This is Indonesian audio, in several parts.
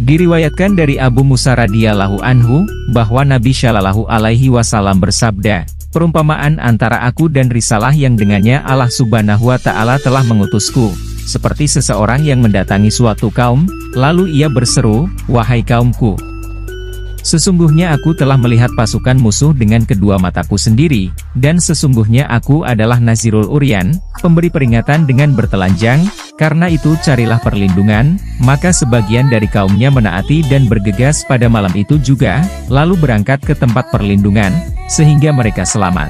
Diriwayatkan dari Abu Musa radhiyallahu anhu, bahwa Nabi Shallallahu alaihi wasallam bersabda, perumpamaan antara aku dan risalah yang dengannya Allah subhanahu wa ta'ala telah mengutusku, seperti seseorang yang mendatangi suatu kaum, lalu ia berseru, wahai kaumku, sesungguhnya aku telah melihat pasukan musuh dengan kedua mataku sendiri, dan sesungguhnya aku adalah Nazirul Uryan, pemberi peringatan dengan bertelanjang. Karena itu carilah perlindungan. Maka sebagian dari kaumnya menaati dan bergegas pada malam itu juga, lalu berangkat ke tempat perlindungan, sehingga mereka selamat.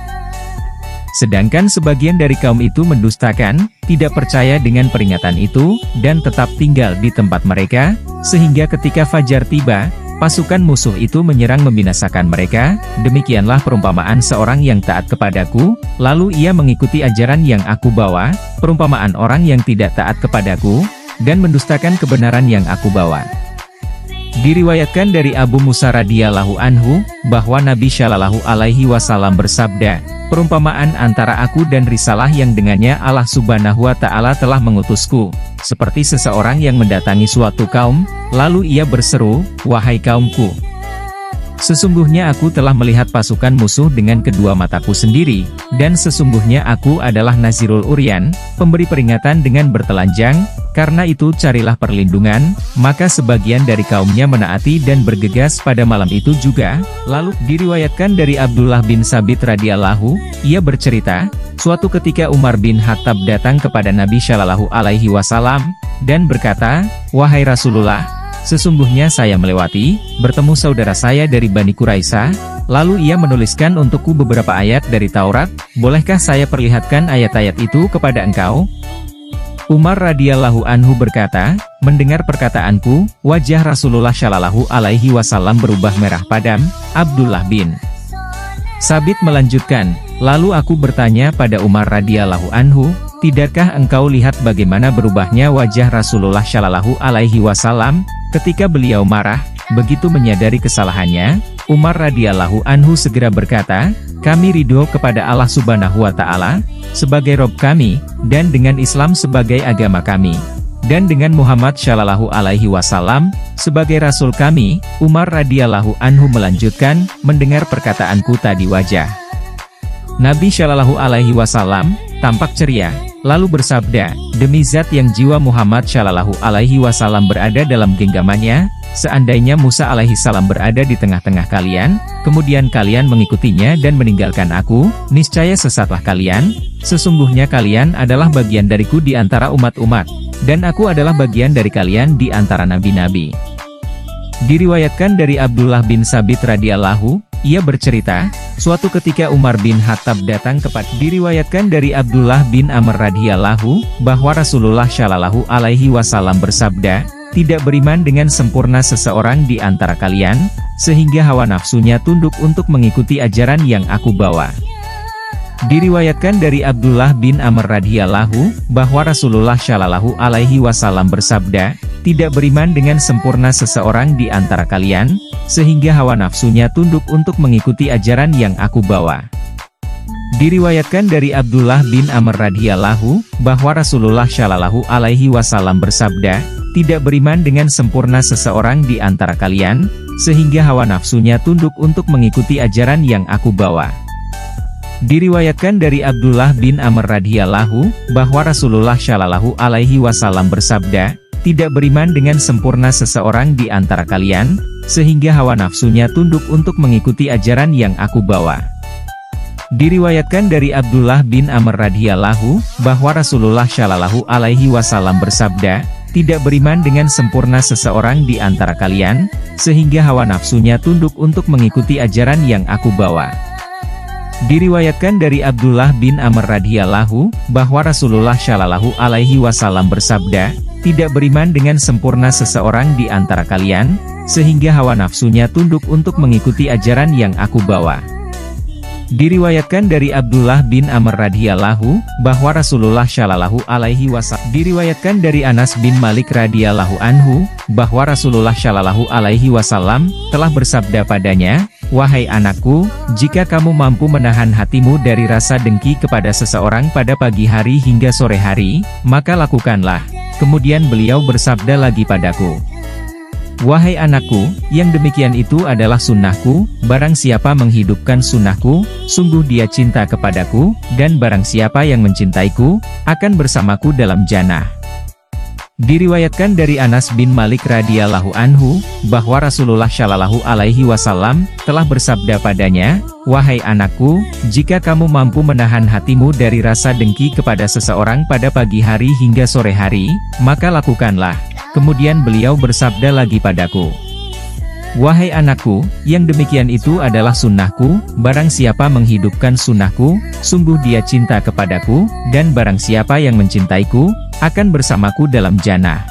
Sedangkan sebagian dari kaum itu mendustakan, tidak percaya dengan peringatan itu, dan tetap tinggal di tempat mereka, sehingga ketika fajar tiba, pasukan musuh itu menyerang membinasakan mereka. Demikianlah perumpamaan seorang yang taat kepadaku, lalu ia mengikuti ajaran yang aku bawa, perumpamaan orang yang tidak taat kepadaku, dan mendustakan kebenaran yang aku bawa. Diriwayatkan dari Abu Musa radhiyallahu anhu, bahwa Nabi Shallallahu alaihi wasallam bersabda, perumpamaan antara aku dan risalah yang dengannya Allah subhanahu wa ta'ala telah mengutusku, seperti seseorang yang mendatangi suatu kaum, lalu ia berseru, wahai kaumku, sesungguhnya aku telah melihat pasukan musuh dengan kedua mataku sendiri, dan sesungguhnya aku adalah Nazirul Uryan, pemberi peringatan dengan bertelanjang. Karena itu carilah perlindungan. Maka sebagian dari kaumnya menaati dan bergegas pada malam itu juga. Lalu diriwayatkan dari Abdullah bin Sabit radhiyallahu, ia bercerita, suatu ketika Umar bin Khattab datang kepada Nabi Shallallahu alaihi wasallam dan berkata, wahai Rasulullah, sesungguhnya saya melewati, bertemu saudara saya dari Bani Quraisyah, lalu ia menuliskan untukku beberapa ayat dari Taurat, bolehkah saya perlihatkan ayat-ayat itu kepada engkau? Umar radhiyallahu anhu berkata, mendengar perkataanku, wajah Rasulullah Shallallahu alaihi wasallam berubah merah padam. Abdullah bin Sabit melanjutkan, lalu aku bertanya pada Umar radhiyallahu anhu, tidakkah engkau lihat bagaimana berubahnya wajah Rasulullah Shallallahu alaihi wasallam ketika beliau marah? Begitu menyadari kesalahannya, Umar radhiyallahu anhu segera berkata, kami ridho kepada Allah subhanahu wa ta'ala sebagai Rob kami, dan dengan Islam sebagai agama kami, dan dengan Muhammad Shallallahu alaihi wasallam sebagai Rasul kami. Umar radhiyallahu anhu melanjutkan, mendengar perkataanku tadi wajah Nabi Shallallahu alaihi wasallam tampak ceria, lalu bersabda, demi zat yang jiwa Muhammad Shallallahu alaihi wasallam berada dalam genggamannya, seandainya Musa alaihi salam berada di tengah-tengah kalian, kemudian kalian mengikutinya dan meninggalkan aku, niscaya sesatlah kalian. Sesungguhnya kalian adalah bagian dariku di antara umat-umat, dan aku adalah bagian dari kalian di antara nabi-nabi. Diriwayatkan dari Abdullah bin Sabit radhiyallahu, ia bercerita, suatu ketika Umar bin Khattab datang kepada. Diriwayatkan dari Abdullah bin Amr radhiyallahu, bahwa Rasulullah Shallallahu alaihi wasallam bersabda, tidak beriman dengan sempurna seseorang di antara kalian, sehingga hawa nafsunya tunduk untuk mengikuti ajaran yang aku bawa. Diriwayatkan dari Abdullah bin Amr radhiyallahu, bahwa Rasulullah Shallallahu alaihi wasallam bersabda, tidak beriman dengan sempurna seseorang di antara kalian, sehingga hawa nafsunya tunduk untuk mengikuti ajaran yang aku bawa. Diriwayatkan dari Abdullah bin Amr radhiyallahu, bahwa Rasulullah Shallallahu alaihi wasallam bersabda, tidak beriman dengan sempurna seseorang di antara kalian, sehingga hawa nafsunya tunduk untuk mengikuti ajaran yang aku bawa. Diriwayatkan dari Abdullah bin Amr radhiyallahu, bahwa Rasulullah Shallallahu alaihi wasallam bersabda, tidak beriman dengan sempurna seseorang di antara kalian, sehingga hawa nafsunya tunduk untuk mengikuti ajaran yang aku bawa. Diriwayatkan dari Abdullah bin Amr radhiyallahu, bahwa Rasulullah Shallallahu alaihi wasallam bersabda, tidak beriman dengan sempurna seseorang di antara kalian, sehingga hawa nafsunya tunduk untuk mengikuti ajaran yang aku bawa. Diriwayatkan dari Abdullah bin Amr radhiyallahu, bahwa Rasulullah Shallallahu alaihi wasallam bersabda, tidak beriman dengan sempurna seseorang di antara kalian, sehingga hawa nafsunya tunduk untuk mengikuti ajaran yang aku bawa. Diriwayatkan dari Abdullah bin Amr radhiyallahu, bahwa Rasulullah Shallallahu alaihi wasallam. Diriwayatkan dari Anas bin Malik radhiyallahu anhu, bahwa Rasulullah Shallallahu alaihi wasallam telah bersabda padanya, wahai anakku, jika kamu mampu menahan hatimu dari rasa dengki kepada seseorang pada pagi hari hingga sore hari, maka lakukanlah. Kemudian beliau bersabda lagi padaku, Wahai anakku, yang demikian itu adalah sunnahku, barang siapa menghidupkan sunnahku, sungguh dia cinta kepadaku, dan barang siapa yang mencintaiku, akan bersamaku dalam jannah. Diriwayatkan dari Anas bin Malik radhiyallahu anhu, bahwa Rasulullah shallallahu alaihi wasallam telah bersabda padanya, "Wahai anakku, jika kamu mampu menahan hatimu dari rasa dengki kepada seseorang pada pagi hari hingga sore hari, maka lakukanlah." Kemudian beliau bersabda lagi padaku, "Wahai anakku, yang demikian itu adalah sunnahku, barang siapa menghidupkan sunnahku, sungguh dia cinta kepadaku, dan barang siapa yang mencintaiku, akan bersamaku dalam jannah."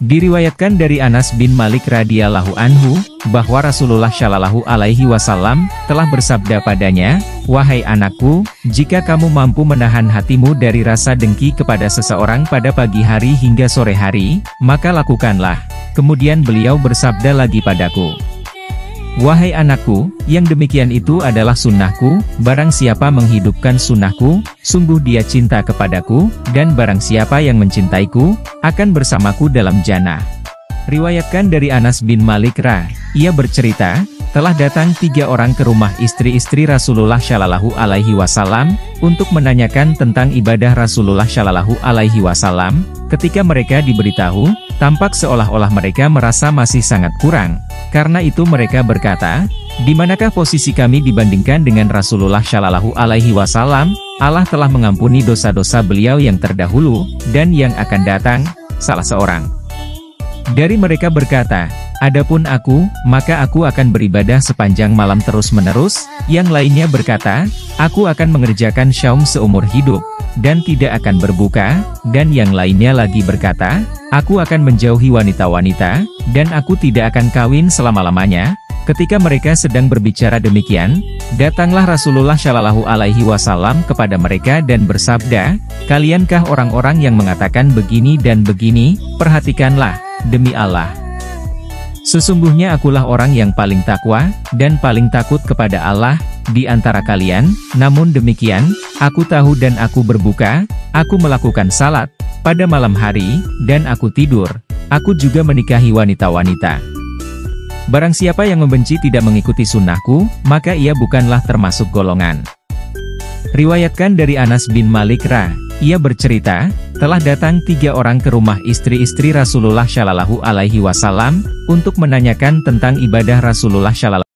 Diriwayatkan dari Anas bin Malik radhiyallahu anhu, bahwa Rasulullah shallallahu alaihi wasallam telah bersabda padanya, "Wahai anakku, jika kamu mampu menahan hatimu dari rasa dengki kepada seseorang pada pagi hari hingga sore hari, maka lakukanlah." Kemudian beliau bersabda lagi padaku, "Wahai anakku, yang demikian itu adalah sunnahku, barang siapa menghidupkan sunnahku, sungguh dia cinta kepadaku, dan barang siapa yang mencintaiku, akan bersamaku dalam jannah." Riwayatkan dari Anas bin Malik ia bercerita, telah datang 3 orang ke rumah istri-istri Rasulullah shallallahu alaihi wasallam, untuk menanyakan tentang ibadah Rasulullah shallallahu alaihi wasallam. Ketika mereka diberitahu, tampak seolah-olah mereka merasa masih sangat kurang. Karena itu mereka berkata, "Di manakah posisi kami dibandingkan dengan Rasulullah shallallahu alaihi wasallam? Allah telah mengampuni dosa-dosa beliau yang terdahulu, dan yang akan datang." Salah seorang dari mereka berkata, "Adapun aku, maka aku akan beribadah sepanjang malam terus-menerus." Yang lainnya berkata, "Aku akan mengerjakan syaum seumur hidup, dan tidak akan berbuka." Dan yang lainnya lagi berkata, "Aku akan menjauhi wanita-wanita, dan aku tidak akan kawin selama-lamanya." Ketika mereka sedang berbicara demikian, datanglah Rasulullah shallallahu alaihi wasallam kepada mereka dan bersabda, "Kaliankah orang-orang yang mengatakan begini dan begini? Perhatikanlah, demi Allah, sesungguhnya akulah orang yang paling takwa, dan paling takut kepada Allah, di antara kalian. Namun demikian, aku tahu dan aku berbuka, aku melakukan salat pada malam hari, dan aku tidur. Aku juga menikahi wanita-wanita. Barang siapa yang membenci tidak mengikuti sunnahku, maka ia bukanlah termasuk golongan." Riwayatkan dari Anas bin Malik ia bercerita, telah datang 3 orang ke rumah istri-istri Rasulullah shallallahu alaihi wasallam, untuk menanyakan tentang ibadah Rasulullah shallallahu